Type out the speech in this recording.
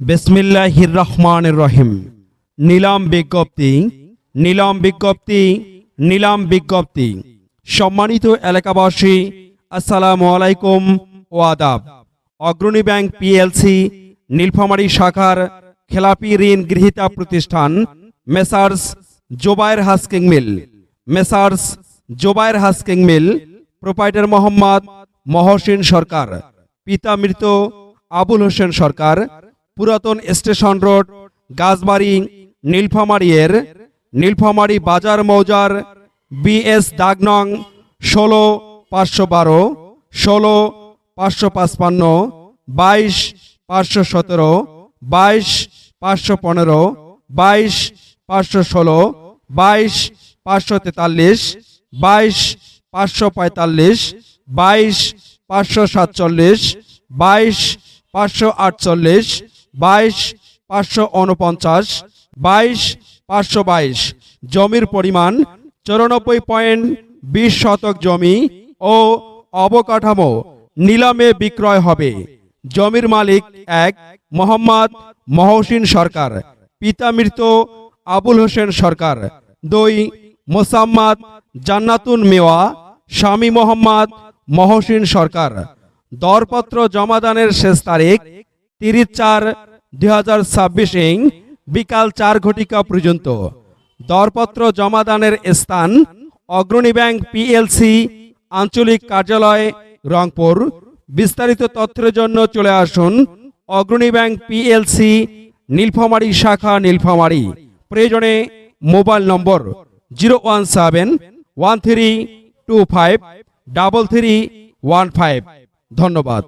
বিসমিল্লাহির রহমানির রহিম। নিলাম বিজ্ঞপ্তি, নিলাম বিজ্ঞপ্তি, নিলাম বিজ্ঞপ্তি। সম্মানিত এলাকাবাসী, আসসালামু আলাইকুম ও আদাব। অগ্রণী ব্যাংক পিএলসি নীলফামারী শাখার খেলাপি ঋণ গৃহীতা প্রতিষ্ঠান মেসার্স জোবায়ের হাস্কিং মিল, মেসার্স জোবায়ের হাস্কিং মিল, প্রোপাইটার মোহাম্মদ মহসিন সরকার, পিতা মৃত আবুল হোসেন সরকার, পুরাতন স্টেশন রোড, গাছবাড়ি, নীলফামারী নীলফামারী বাজার মৌজার বিএস দাগ নং ১৬/৫১২, ১৬/৫৫৫, ২২/৫১৭, ২২/৫১৫, ২২/৫১৬, ২২/৫৪৩, ২২/৫৪৫, ২২/৫৪৭, ২২/৫৪৮, ২২/৫৪৯, ২২/৫২২। জমির পরিমাণ ৯৪.২০ শতক জমি ও অবকাঠামো নিলামে বিক্রয় হবে। জমির মালিক এক মোহাম্মদ মহসিন সরকার, পিতা মৃত আবুল হোসেন সরকার, দুই মোসাম্মদ জান্নাতুন মেওয়া, স্বামী মোহাম্মদ মহসিন সরকার। দরপত্র জমাদানের শেষ তারিখ ৩০/৪/২০২৬ বিকাল ৪ ঘটিকা পর্যন্ত। দরপত্র জমাদানের স্থান অগ্রণী ব্যাংক পিএলসি আঞ্চলিক কার্যালয়, রংপুর। বিস্তারিত তথ্যের জন্য চলে আসুন অগ্রণী ব্যাংক পিএলসি নীলফামারী শাখা, নীলফামারী। প্রয়োজনে মোবাইল নম্বর 01713253315। ধন্যবাদ।